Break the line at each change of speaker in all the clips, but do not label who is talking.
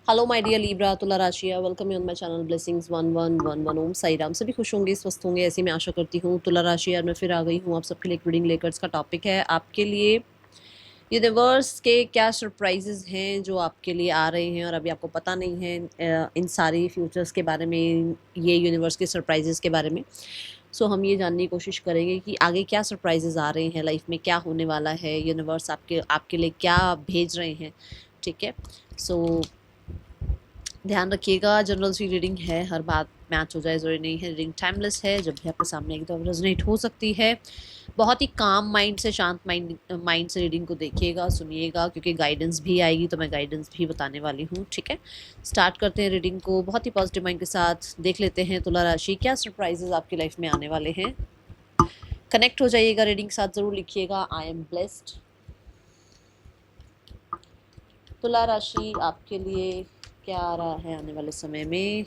Hello my dear Libra तुला राशिया, welcome you on my channel blessings 1111 Om Sai Ram. सभी खुश होंगे, स्वस्थ होंगे, ऐसी मैं आशा करती हूँ। तुला राशिया मैं फिर आ गई हूँ आप सबके लिए एक रीडिंग लेकर। इसका टॉपिक है आपके लिए यूनिवर्स के क्या सरप्राइजेज हैं जो आपके लिए आ रहे हैं और अभी आपको पता नहीं है इन सारी फ्यूचर्स के बारे में, ये यूनिवर्स के सरप्राइजेज के बारे में। सो हम ये जानने की कोशिश करेंगे कि आगे क्या सरप्राइजेज आ रहे हैं, लाइफ में क्या होने वाला है, यूनिवर्स आपके आपके लिए क्या भेज रहे हैं। ठीक है, सो ध्यान रखिएगा, जनरल सी रीडिंग है, हर बात मैच हो जाए ज़रूरी नहीं है। रीडिंग टाइमलेस है, जब भी आपके सामने आएगी तो रेजोनेट हो सकती है। बहुत ही काम माइंड से, शांत माइंड से रीडिंग को देखिएगा, सुनिएगा, क्योंकि गाइडेंस भी आएगी तो मैं गाइडेंस भी बताने वाली हूँ। ठीक है, स्टार्ट करते हैं रीडिंग को बहुत ही पॉजिटिव माइंड के साथ। देख लेते हैं तुला राशि क्या सरप्राइजेज आपकी लाइफ में आने वाले हैं। कनेक्ट हो जाइएगा रीडिंग के साथ, ज़रूर लिखिएगा आई एम ब्लेस्ड। तुला राशि आपके लिए क्या आ रहा है आने वाले समय में।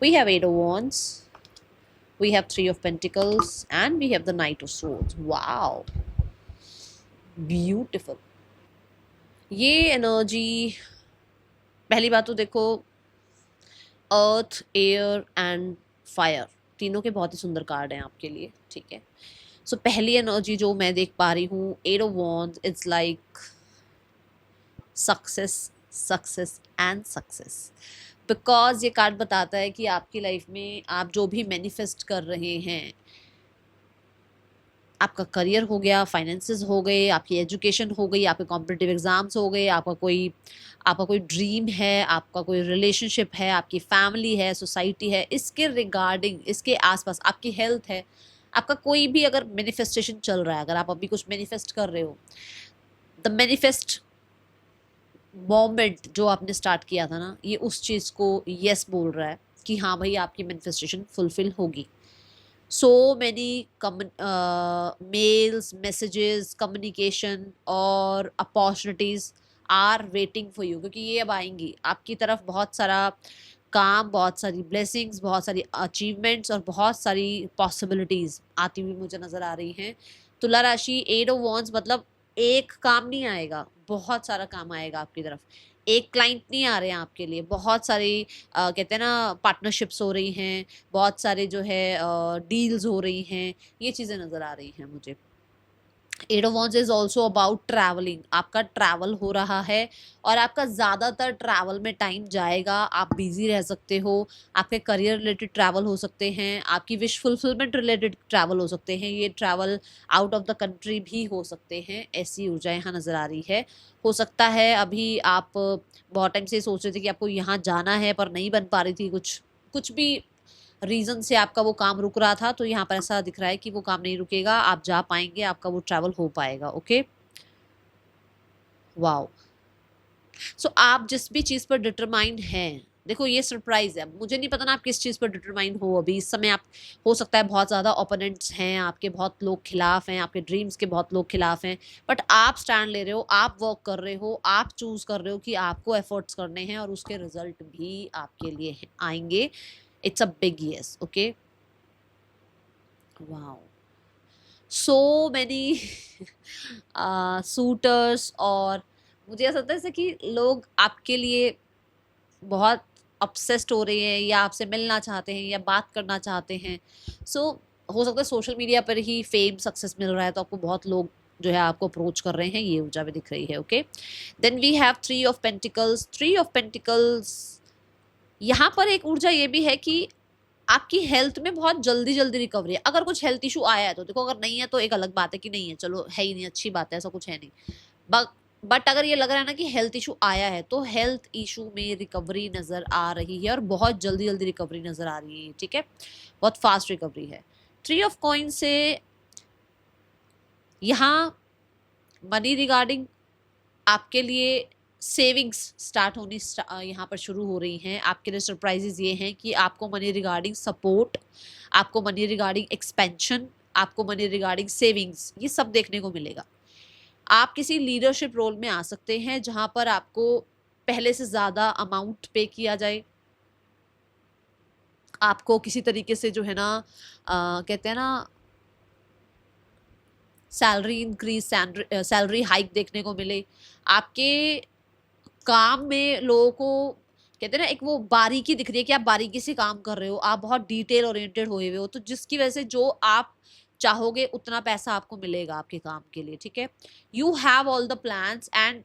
We have Eight of Wands, we have Three of Pentacles, and we have the Knight of Swords. Wow, beautiful. ये एनर्जी, पहली बात तो देखो, अर्थ, एयर एंड फायर, तीनों के बहुत ही सुंदर कार्ड हैं आपके लिए। ठीक है, सो पहली एनर्जी जो मैं देख पा रही हूँ, eight of wands, it's like success, success and success. Because ये कार्ड बताता है कि आपकी लाइफ में आप जो भी मैनिफेस्ट कर रहे हैं, आपका करियर हो गया, फाइनेंसेस हो गए, आपकी एजुकेशन हो गई, आपके कॉम्पिटिटिव एग्जाम्स हो गए, आपका कोई ड्रीम है, आपका कोई रिलेशनशिप है, आपकी फैमिली है, सोसाइटी है, इसके रिगार्डिंग, इसके आसपास आपकी हेल्थ है, आपका कोई भी अगर मैनिफेस्टेशन चल रहा है, अगर आप अभी कुछ मैनिफेस्ट कर रहे हो, द मैनिफेस्ट मोमेंट जो आपने स्टार्ट किया था ना, ये उस चीज़ को यस बोल रहा है कि हाँ भाई आपकी मैनिफेस्टेशन फुलफिल होगी। so many mails, messages, communication और opportunities are waiting for you, क्योंकि ये अब आएंगी आपकी तरफ। बहुत सारा काम, बहुत सारी ब्लेसिंग्स, बहुत सारी अचीवमेंट्स और बहुत सारी पॉसिबिलिटीज आती हुई मुझे नजर आ रही हैं। तुला राशि, एट ऑफ वॉन्ड्स मतलब एक काम नहीं आएगा, बहुत सारा काम आएगा आपकी तरफ। एक क्लाइंट नहीं आ रहे हैं आपके लिए, बहुत सारी कहते हैं ना पार्टनरशिप्स हो रही हैं, बहुत सारे जो है डील्स हो रही हैं, ये चीज़ें नज़र आ रही हैं मुझे। Eight of wands is also about travelling, आपका ट्रैवल हो रहा है और आपका ज़्यादातर ट्रैवल में टाइम जाएगा, आप बिजी रह सकते हो, आपके करियर रिलेटेड ट्रैवल हो सकते हैं, आपकी विश फुलफिलमेंट रिलेटेड ट्रैवल हो सकते हैं, ये travel out of the country भी हो सकते हैं, ऐसी ऊर्जा यहाँ नज़र आ रही है। हो सकता है अभी आप बहुत टाइम से सोच रहे थे कि आपको यहाँ जाना है पर नहीं बन पा रही थी, कुछ कुछ भी रीजन से आपका वो काम रुक रहा था, तो यहाँ पर ऐसा दिख रहा है कि वो काम नहीं रुकेगा, आप जा पाएंगे, आपका वो ट्रैवल हो पाएगा। Okay, wow. सो आप जिस भी चीज़ पर डिटरमाइंड हैं, देखो ये सरप्राइज है, मुझे नहीं पता ना आप किस चीज़ पर डिटरमाइंड हो अभी इस समय। आप, हो सकता है बहुत ज़्यादा ओपोनेंट्स हैं आपके, बहुत लोग खिलाफ हैं, आपके ड्रीम्स के बहुत लोग खिलाफ हैं, बट आप स्टैंड ले रहे हो, आप वर्क कर रहे हो, आप चूज कर रहे हो कि आपको एफर्ट्स करने हैं और उसके रिजल्ट भी आपके लिए आएंगे। It's a big yes. Okay, wow, so many suitors, और मुझे ऐसा लगता है जैसे कि लोग आपके लिए बहुत obsessed हो रहे हैं या आपसे मिलना चाहते हैं या बात करना चाहते हैं। सो हो सकता है सोशल मीडिया पर ही फेम, सक्सेस मिल रहा है तो आपको बहुत लोग जो है आपको अप्रोच कर रहे हैं, ये ऊर्जा भी दिख रही है। Okay, then we have three of pentacles. Three of pentacles, यहाँ पर एक ऊर्जा ये भी है कि आपकी हेल्थ में बहुत जल्दी जल्दी रिकवरी है। अगर कुछ हेल्थ इशू आया है तो देखो, अगर नहीं है तो एक अलग बात है कि नहीं है, चलो है ही नहीं, अच्छी बात है, ऐसा कुछ है नहीं। बट अगर ये लग रहा है ना कि हेल्थ इशू आया है, तो हेल्थ इशू में रिकवरी नज़र आ रही है और बहुत जल्दी जल्दी रिकवरी नज़र आ रही है। ठीक है, बहुत फास्ट रिकवरी है। थ्री ऑफ कॉइन से यहाँ मनी रिगार्डिंग आपके लिए सेविंग्स स्टार्ट होनी यहाँ पर शुरू हो रही हैं। आपके लिए सरप्राइजेज ये हैं कि आपको मनी रिगार्डिंग सपोर्ट, आपको मनी रिगार्डिंग एक्सपेंशन, आपको मनी रिगार्डिंग सेविंग्स, ये सब देखने को मिलेगा। आप किसी लीडरशिप रोल में आ सकते हैं जहां पर आपको पहले से ज़्यादा अमाउंट पे किया जाए, आपको किसी तरीके से जो है ना कहते हैं ना सैलरी इंक्रीज, सैलरी हाइक देखने को मिले, आपके काम में लोगों को कहते हैं ना, एक वो बारीकी दिख रही है कि आप बारीकी से काम कर रहे हो, आप बहुत डिटेल ओरिएंटेड हुए हुए हो, तो जिसकी वजह से जो आप चाहोगे उतना पैसा आपको मिलेगा आपके काम के लिए, ठीक है। You have all the plans, and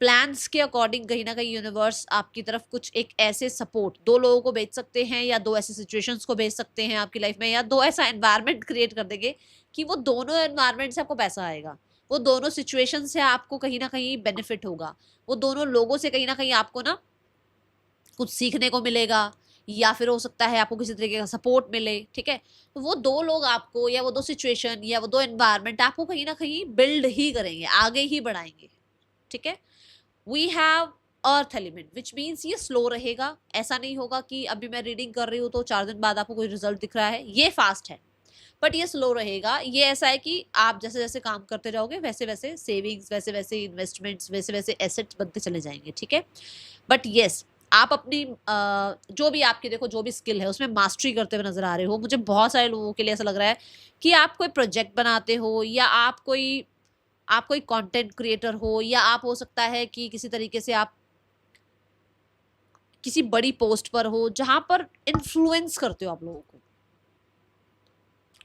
plans के अकॉर्डिंग कहीं ना कहीं यूनिवर्स आपकी तरफ कुछ एक ऐसे सपोर्ट, दो लोगों को भेज सकते हैं या दो ऐसे सिचुएशंस को भेज सकते हैं आपकी लाइफ में, या दो ऐसा एनवायरनमेंट क्रिएट कर देंगे कि वो दोनों एनवायरनमेंट से आपको पैसा आएगा, वो दोनों सिचुएशन से आपको कहीं ना कहीं बेनिफिट होगा, वो दोनों लोगों से कहीं ना कहीं आपको ना कुछ सीखने को मिलेगा, या फिर हो सकता है आपको किसी तरीके का सपोर्ट मिले, ठीक है। तो वो दो लोग आपको, या वो दो सिचुएशन, या वो दो एनवायरनमेंट आपको कहीं ना कहीं बिल्ड ही करेंगे, आगे ही बढ़ाएंगे, ठीक है। We have earth element which means ये स्लो रहेगा, ऐसा नहीं होगा कि अभी मैं रीडिंग कर रही हूँ तो 4 दिन बाद आपको कोई रिजल्ट दिख रहा है, ये फास्ट है, बट ये स्लो रहेगा। ये ऐसा है कि आप जैसे जैसे काम करते जाओगे वैसे वैसे सेविंग्स, वैसे वैसे इन्वेस्टमेंट्स, वैसे वैसे एसेट्स बनते चले जाएंगे, ठीक है। बट येस, आप अपनी जो भी आपकी देखो जो भी स्किल है उसमें मास्टरी करते हुए नजर आ रहे हो। मुझे बहुत सारे लोगों के लिए ऐसा लग रहा है कि आप कोई प्रोजेक्ट बनाते हो, या आप कोई कंटेंट क्रिएटर हो, या आप हो सकता है कि किसी तरीके से आप किसी बड़ी पोस्ट पर हो जहां पर इन्फ्लुएंस करते हो, आप लोगों को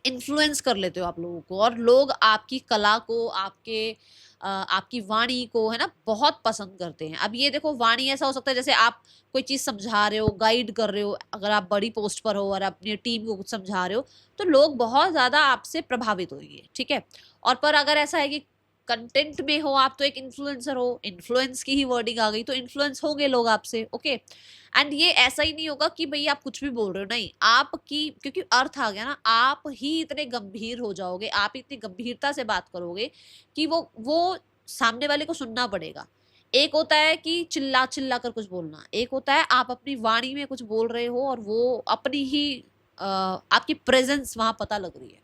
इन्फ्लुएंस कर लेते हो आप लोगों को, और लोग आपकी कला को, आपकी वाणी को है ना बहुत पसंद करते हैं। अब ये देखो, वाणी ऐसा हो सकता है जैसे आप कोई चीज समझा रहे हो, गाइड कर रहे हो, अगर आप बड़ी पोस्ट पर हो और अपनी टीम को कुछ समझा रहे हो तो लोग बहुत ज्यादा आपसे प्रभावित होंगे, ठीक है। और पर अगर ऐसा है कि कंटेंट में हो आप, तो एक इन्फ्लुएंसर हो, इन्फ्लुएंस की ही वर्डिंग आ गई, तो इन्फ्लुएंस होंगे लोग आपसे, ओके। एंड ये ऐसा ही नहीं होगा कि भाई आप कुछ भी बोल रहे हो, नहीं, आपकी क्योंकि अर्थ आ गया ना, आप ही इतने गंभीर हो जाओगे, आप इतनी गंभीरता से बात करोगे कि वो सामने वाले को सुनना पड़ेगा। एक होता है कि चिल्ला चिल्ला कर कुछ बोलना, एक होता है आप अपनी वाणी में कुछ बोल रहे हो और वो अपनी ही आपकी प्रेजेंस वहां पता लग रही है,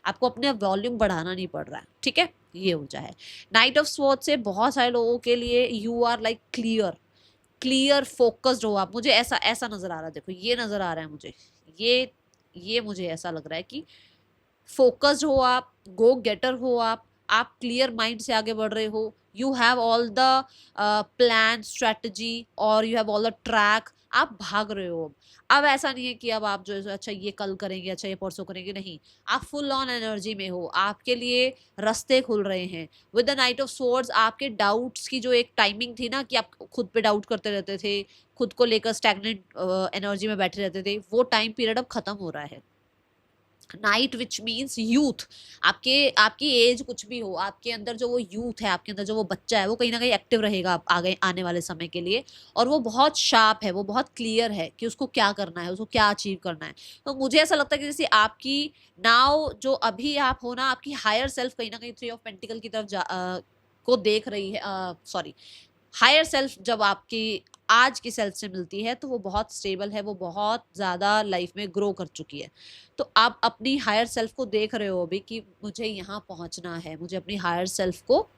आपको अपने वॉल्यूम बढ़ाना नहीं पड़ रहा है, ठीक है। ये ऊर्जा है नाइट ऑफ स्वॉर्ड से बहुत सारे लोगों के लिए। You are like clear focused हो आप, मुझे ऐसा ऐसा नजर आ रहा है, देखो ये नजर आ रहा है मुझे, ये मुझे ऐसा लग रहा है कि फोकस्ड हो आप, गो गेटर हो आप क्लियर माइंड से आगे बढ़ रहे हो। You have all the plan strategy, और you have all the track, आप भाग रहे हो। अब ऐसा नहीं है कि अब आप जो है अच्छा ये कल करेंगे, अच्छा ये परसों करेंगे, नहीं, आप फुल ऑन एनर्जी में हो, आपके लिए रास्ते खुल रहे हैं। With the night of swords आपके डाउट्स की जो एक टाइमिंग थी ना कि आप खुद पे डाउट करते रहते थे, खुद को लेकर स्टैग्नेंट एनर्जी में बैठे रहते थे, वो टाइम पीरियड अब खत्म हो रहा है। नाइट विच मीन्स यूथ, आपकी एज कुछ भी हो, आपके अंदर जो वो यूथ है, आपके अंदर जो वो बच्चा है, वो कहीं ना कहीं एक्टिव रहेगा आप आगे आने वाले समय के लिए, और वो बहुत शार्प है, वो बहुत क्लियर है कि उसको क्या करना है, उसको क्या अचीव करना है। तो मुझे ऐसा लगता है कि जैसे आपकी नाउ जो अभी आप हो ना, आपकी हायर सेल्फ कहीं ना कहीं 3 ऑफ पेंटिकल की तरफ को देख रही है, सॉरी, हायर सेल्फ जब आपकी आज की सेल्फ से मिलती है तो वो बहुत स्टेबल है, वो बहुत ज़्यादा लाइफ में ग्रो कर चुकी है। तो आप अपनी हायर सेल्फ को देख रहे हो अभी कि मुझे यहाँ पहुँचना है, मुझे अपनी हायर सेल्फ को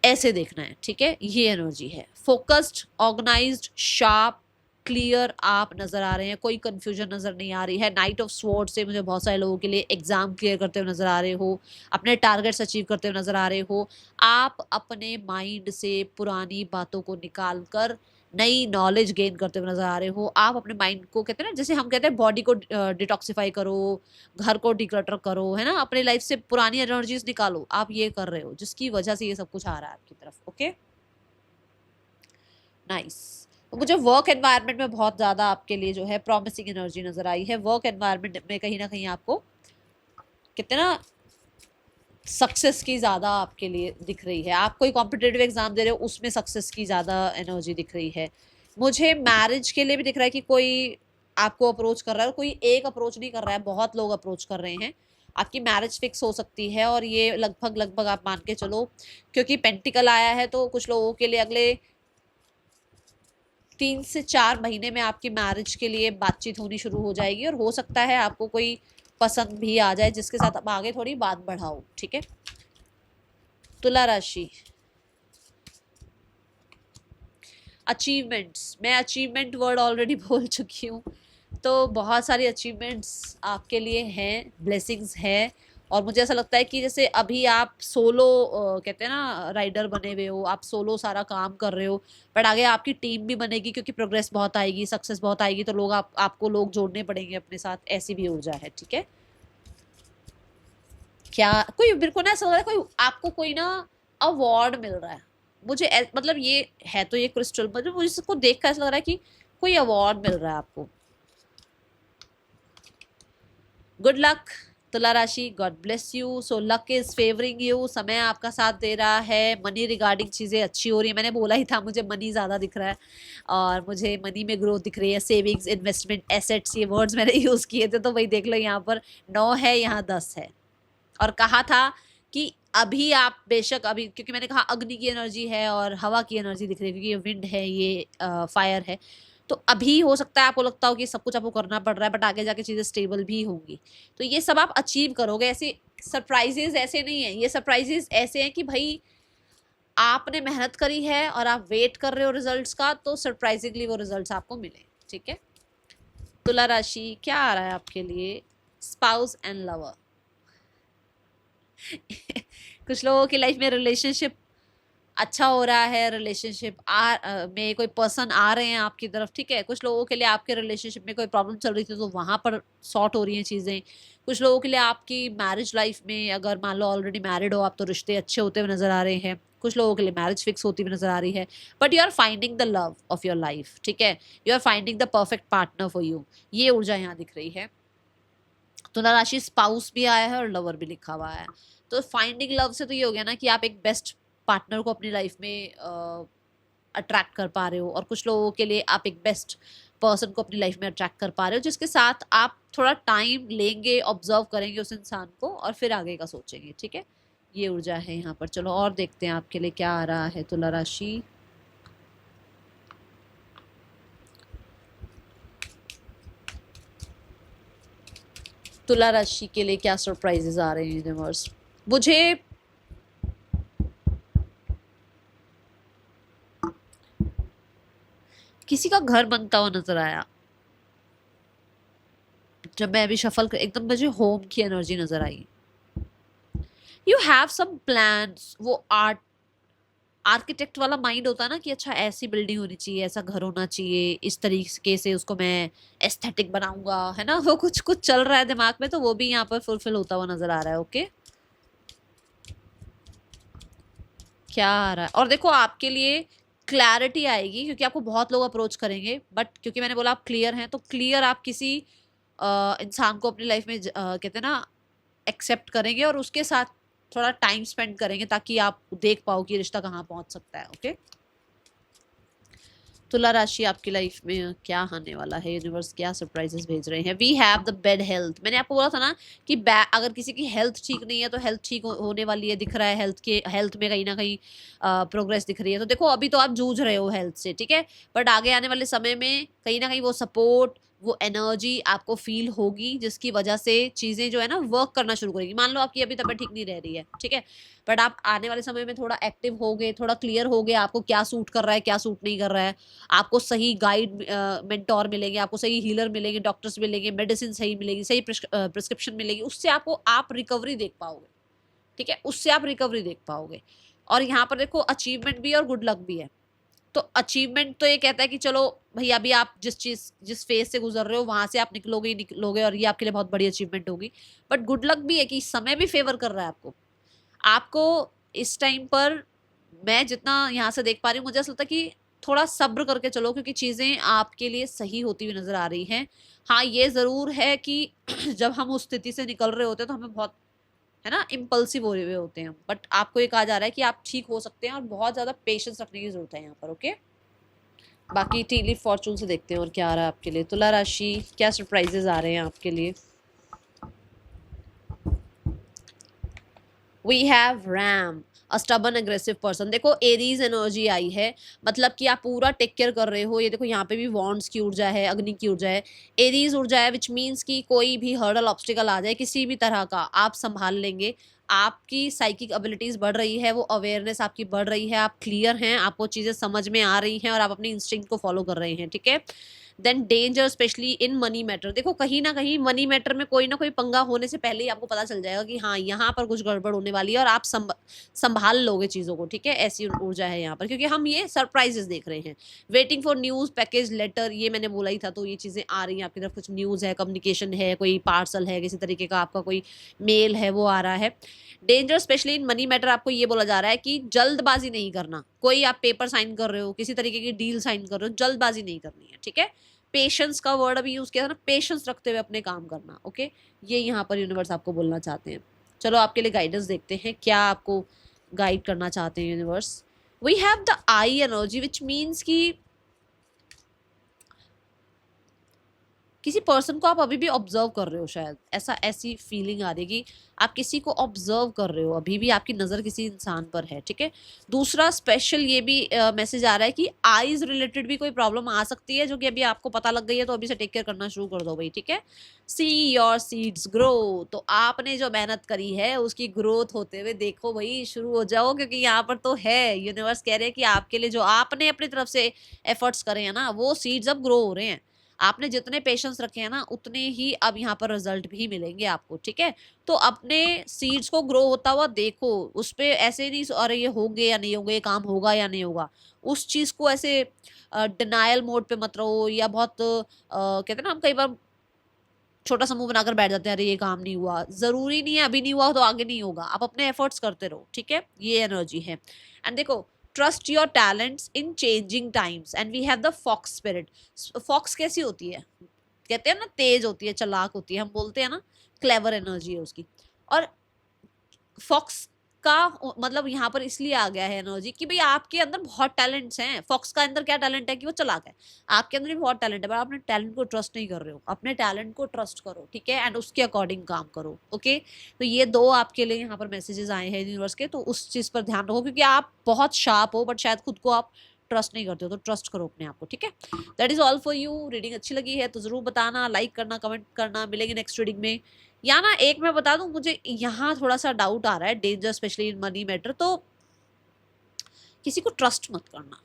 ऐसे देखना है, ठीक है। ये एनर्जी है, फोकस्ड, ऑर्गेनाइज्ड, शार्प, क्लियर आप नजर आ रहे हैं, कोई कंफ्यूजन नजर नहीं आ रही है। नाइट ऑफ स्वॉर्ड से मुझे बहुत सारे लोगों के लिए एग्जाम क्लियर करते हुए नजर आ रहे हो, अपने टारगेट्स अचीव करते हुए नजर आ रहे हो। आप अपने माइंड से पुरानी बातों को निकाल कर नई नॉलेज गेन करते हुए नजर आ रहे हो। आप अपने माइंड को कहते हैं ना, जैसे हम कहते हैं बॉडी को डिटॉक्सिफाई करो, घर को डिक्लटर करो, है ना, अपने लाइफ से पुरानी एनर्जीज निकालो, आप ये कर रहे हो, जिसकी वजह से ये सब कुछ आ रहा है आपकी तरफ, ओके। नाइस। तो मुझे वर्क एनवायरनमेंट में बहुत ज़्यादा आपके लिए जो है प्रॉमिसिंग एनर्जी नज़र आई है। वर्क एनवायरनमेंट में कहीं ना कहीं आपको कितना सक्सेस की ज़्यादा आपके लिए दिख रही है। आप कोई कॉम्पिटेटिव एग्जाम दे रहे हो, उसमें सक्सेस की ज़्यादा एनर्जी दिख रही है। मुझे मैरिज के लिए भी दिख रहा है कि कोई आपको अप्रोच कर रहा है, कोई एक अप्रोच नहीं कर रहा है, बहुत लोग अप्रोच कर रहे हैं। आपकी मैरिज फिक्स हो सकती है, और ये लगभग लगभग आप मान के चलो, क्योंकि पेंटिकल आया है तो कुछ लोगों के लिए अगले 3 से 4 महीने में आपकी मैरिज के लिए बातचीत होनी शुरू हो जाएगी, और हो सकता है आपको कोई पसंद भी आ जाए जिसके साथ आप आगे थोड़ी बात बढ़ाओ, ठीक है। तुला राशि, अचीवमेंट्स, मैं अचीवमेंट वर्ड ऑलरेडी बोल चुकी हूँ, तो बहुत सारी अचीवमेंट्स आपके लिए हैं, ब्लेसिंग्स हैं, और मुझे ऐसा लगता है कि जैसे अभी आप सोलो कहते हैं ना राइडर बने हुए हो, आप सोलो सारा काम कर रहे हो, बट आगे आपकी टीम भी बनेगी क्योंकि प्रोग्रेस बहुत आएगी, सक्सेस बहुत आएगी, तो लोग आपको लोग जोड़ने पड़ेंगे अपने साथ, ऐसी भी ऊर्जा है। ठीक है, क्या कोई मेरे को ना ऐसा लग रहा है कोई आपको कोई ना अवार्ड मिल रहा है, मुझे मतलब ये है तो ये क्रिस्टल, मतलब मुझे इसको देख कर ऐसा लग रहा है कि कोई अवार्ड मिल रहा है आपको। गुड लक तुला राशि, God bless you. So luck is favouring you, समय आपका साथ दे रहा है, मनी रिगार्डिंग चीज़ें अच्छी हो रही है। मैंने बोला ही था मुझे मनी ज़्यादा दिख रहा है और मुझे मनी में ग्रोथ दिख रही है। सेविंग्स, इन्वेस्टमेंट, एसेट्स, ये वर्ड्स मैंने यूज़ किए थे, तो वही देख लो, यहाँ पर 9 है, यहाँ 10 है। और कहा था कि अभी आप बेशक अभी, क्योंकि मैंने कहा अग्नि की एनर्जी है और हवा की एनर्जी दिख रही है, क्योंकि ये विंड है, ये फायर है, तो अभी हो सकता है आपको लगता हो कि सब कुछ आपको करना पड़ रहा है, बट आगे जाके चीज़ें स्टेबल भी होंगी, तो ये सब आप अचीव करोगे। ऐसे सरप्राइजेज ऐसे नहीं है, ये सरप्राइजेज ऐसे हैं कि भाई आपने मेहनत करी है और आप वेट कर रहे हो रिजल्ट्स का, तो सरप्राइजिंगली वो रिजल्ट्स आपको मिले। ठीक है, तुला राशि क्या आ रहा है आपके लिए? Spouse and lover. कुछ लोगों की लाइफ में रिलेशनशिप अच्छा हो रहा है, रिलेशनशिप में कोई पर्सन आ रहे हैं आपकी तरफ। ठीक है, कुछ लोगों के लिए आपके रिलेशनशिप में कोई प्रॉब्लम चल रही थी तो वहां पर सॉर्ट हो रही हैं चीज़ें। कुछ लोगों के लिए आपकी मैरिज लाइफ में, अगर मान लो ऑलरेडी मैरिड हो आप, तो रिश्ते अच्छे होते हुए नजर आ रहे हैं। कुछ लोगों के लिए मैरिज फिक्स होती हुई नजर आ रही है, but you are finding the love of your life. ठीक है, you are finding the perfect partner for you, ये ऊर्जा यहाँ दिख रही है। तुला राशि स्पाउस भी आया है और लवर भी लिखा हुआ है, तो फाइंडिंग लव से तो ये हो गया ना कि आप एक बेस्ट पार्टनर को अपनी लाइफ में अट्रैक्ट कर पा रहे हो, और कुछ लोगों के लिए आप एक बेस्ट पर्सन को अपनी लाइफ में अट्रैक्ट कर पा रहे हो, जिसके साथ आप थोड़ा टाइम लेंगे, ऑब्जर्व करेंगे उस इंसान को और फिर आगे का सोचेंगे। ठीक है, ये ऊर्जा है यहाँ पर। चलो और देखते हैं आपके लिए क्या आ रहा है तुला राशि। तुला राशि के लिए क्या सरप्राइजेस आ रहे हैं यूनिवर्स? मुझे किसी का घर बनता हुआ नजर आया जब मैं अभी शफल कर, एकदम मुझे होम की एनर्जी नजर आई। यू हैव सम प्लान्स, वो आर्किटेक्ट वाला माइंड होता है ना कि अच्छा ऐसी बिल्डिंग होनी चाहिए, ऐसा घर होना चाहिए, इस तरीके से उसको मैं एस्थेटिक बनाऊंगा, है ना, वो कुछ कुछ चल रहा है दिमाग में, तो वो भी यहाँ पर फुलफिल होता हुआ नजर आ रहा है। ओके, क्या आ रहा है? और देखो आपके लिए क्लैरिटी आएगी, क्योंकि आपको बहुत लोग अप्रोच करेंगे, बट क्योंकि मैंने बोला आप क्लियर हैं, तो क्लियर आप किसी इंसान को अपनी लाइफ में कहते हैं ना एक्सेप्ट करेंगे और उसके साथ थोड़ा टाइम स्पेंड करेंगे, ताकि आप देख पाओ कि रिश्ता कहाँ पहुंच सकता है। ओके, तुला राशि आपकी लाइफ में क्या आने वाला है? यूनिवर्स क्या सरप्राइजेस भेज रहे हैं? We have the bad health. मैंने आपको बोला था ना कि अगर किसी की हेल्थ ठीक नहीं है तो हेल्थ ठीक होने वाली है, दिख रहा है हेल्थ में कहीं ना कहीं प्रोग्रेस दिख रही है। तो देखो अभी तो आप जूझ रहे हो हेल्थ से, ठीक है, बट आगे आने वाले समय में कहीं ना कहीं वो सपोर्ट, वो एनर्जी आपको फील होगी, जिसकी वजह से चीज़ें जो है ना वर्क करना शुरू करेगी। मान लो आपकी अभी तबीयत ठीक नहीं रह रही है, ठीक है, बट आप आने वाले समय में थोड़ा एक्टिव हो गए, थोड़ा क्लियर हो गए, आपको क्या सूट कर रहा है, क्या सूट नहीं कर रहा है, आपको सही गाइड मेंटोर मिलेंगे, आपको सही हीलर मिलेंगे, डॉक्टर्स मिलेंगे, मेडिसिन सही मिलेगी, सही प्रिस्क्रिप्शन मिलेगी, उससे आपको आप रिकवरी देख पाओगे। ठीक है, उससे आप रिकवरी देख पाओगे। और यहाँ पर देखो अचीवमेंट भी और गुड लक भी है। तो अचीवमेंट तो ये कहता है कि चलो भैया अभी आप जिस फेज से गुजर रहे हो वहां से आप निकलोगे ही निकलोगे, और ये आपके लिए बहुत बड़ी अचीवमेंट होगी। बट गुड लक भी है कि समय भी फेवर कर रहा है आपको। आपको इस टाइम पर, मैं जितना यहाँ से देख पा रही हूँ, मुझे ऐसा लगता है कि थोड़ा सब्र करके चलो, क्योंकि चीज़ें आपके लिए सही होती हुई नजर आ रही हैं। हाँ ये ज़रूर है कि जब हम उस स्थिति से निकल रहे होते हैं तो हमें बहुत, है ना, इम्पल्सिव हो रहे होते हैं, बट आपको ये कहा जा रहा है कि आप ठीक हो सकते हैं और बहुत ज़्यादा पेशेंस रखने की जरूरत है यहाँ पर। ओके, बाकी टी लीफ फॉर्चून से देखते हैं और क्या आ रहा है आपके लिए। तुला राशि क्या सरप्राइजेस आ रहे हैं आपके लिए? We have ram, a stubborn aggressive person. देखो एरीज एनर्जी आई है, मतलब कि आप पूरा टेक केयर कर रहे हो। ये देखो यहाँ पे भी वॉन्ड्स की ऊर्जा है, अग्नि की ऊर्जा है, एरीज ऊर्जा है, विच मीन्स कि कोई भी हर्डल ऑब्स्टिकल आ जाए किसी भी तरह का, आप संभाल लेंगे। आपकी साइकिक एबिलिटीज बढ़ रही है, वो अवेयरनेस आपकी बढ़ रही है, आप क्लियर हैं, आपको चीज़ें समझ में आ रही हैं और आप अपनी इंस्टिंक्ट को फॉलो कर रहे हैं। ठीक है, then danger specially in money matter. देखो कहीं ना कहीं मनी मैटर में कोई ना कोई पंगा होने से पहले ही आपको पता चल जाएगा कि हाँ यहाँ पर कुछ गड़बड़ होने वाली है, और आप संभाल लोगे चीज़ों को, ठीक है। ऐसी ऊर्जा है यहाँ पर, क्योंकि हम ये सरप्राइजेस देख रहे हैं। Waiting for news, package, letter, ये मैंने बोला ही था, तो ये चीज़ें आ रही हैं आपकी तरफ। कुछ न्यूज़ है, कम्युनिकेशन है, कोई पार्सल है, किसी तरीके का आपका कोई मेल है, वो आ रहा है। Danger specially in money matter, आपको ये बोला जा रहा है कि जल्दबाजी नहीं करना। कोई आप पेपर साइन कर रहे हो, किसी तरीके की डील साइन कर रहे हो, जल्दबाजी नहीं करनी है, ठीक है। पेशेंस का वर्ड अभी यूज किया था ना, पेशेंस रखते हुए अपने काम करना, ओके। ये यहाँ पर यूनिवर्स आपको बोलना चाहते हैं। चलो आपके लिए गाइडेंस देखते हैं, क्या आपको गाइड करना चाहते हैं universe. We have the eye energy which means कि किसी पर्सन को आप अभी भी ऑब्जर्व कर रहे हो, शायद ऐसी फीलिंग आ रही है कि आप किसी को ऑब्जर्व कर रहे हो, अभी भी आपकी नज़र किसी इंसान पर है, ठीक है। दूसरा स्पेशल ये भी मैसेज आ रहा है कि आईज रिलेटेड भी कोई प्रॉब्लम आ सकती है, जो कि अभी आपको पता लग गई है, तो अभी से टेक केयर करना शुरू कर दो भाई, ठीक है। सी योर सीड्स ग्रो, तो आपने जो मेहनत करी है उसकी ग्रोथ होते हुए देखो भाई, शुरू हो जाओ, क्योंकि यहाँ पर तो है, यूनिवर्स कह रहे हैं कि आपके लिए जो आपने अपनी तरफ से एफर्ट्स करे हैं ना, वो सीड्स अब ग्रो हो रहे हैं। आपने जितने पेशेंस रखे हैं ना, उतने ही अब यहाँ पर रिजल्ट भी मिलेंगे आपको, ठीक है। तो अपने सीड्स को ग्रो होता हुआ देखो, उस पर ऐसे नहीं अरे ये होंगे या नहीं होंगे, ये काम होगा या नहीं होगा, उस चीज़ को ऐसे डिनायल मोड पे मत रहो, या बहुत कहते हैं ना, हम कई बार छोटा समूह बनाकर बैठ जाते हैं, अरे ये काम नहीं हुआ, जरूरी नहीं है अभी नहीं हुआ तो आगे नहीं होगा, आप अपने एफर्ट्स करते रहो, ठीक है। ये एनर्जी है। एंड देखो, trust your talents in changing times, and we have the fox spirit. Fox कैसी होती है, कहते हैं ना तेज होती है, चालाक होती है, हम बोलते हैं ना क्लेवर एनर्जी है उसकी। और फॉक्स का मतलब यहाँ पर इसलिए आ गया है एनर्जी कि भाई आपके अंदर बहुत टैलेंट्स हैं। फॉक्स का अंदर क्या टैलेंट है कि वो चालाक है, आपके अंदर भी बहुत टैलेंट है, पर आप अपने टैलेंट को ट्रस्ट नहीं कर रहे हो। अपने टैलेंट को ट्रस्ट करो, ठीक है, एंड उसके अकॉर्डिंग काम करो, ओके। तो ये दो आपके लिए यहाँ पर मैसेजेस आए हैं यूनिवर्स के, तो उस चीज़ पर ध्यान रखो, क्योंकि आप बहुत शार्प हो, बट शायद खुद को आप ट्रस्ट नहीं करते हो, तो ट्रस्ट करो अपने आप को, ठीक है। That is all for you. Reading अच्छी लगी है तो जरूर बताना, लाइक करना, कमेंट करना। मिलेंगे नेक्स्ट रीडिंग में। या ना एक मैं बता दूं, मुझे यहाँ थोड़ा सा डाउट आ रहा है, danger specially in money matter, तो किसी को ट्रस्ट मत करना,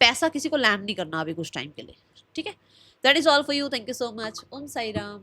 पैसा किसी को लैंड नहीं करना अभी कुछ टाइम के लिए, ठीक है। That is all for you. Thank you so much. Om Sai Ram.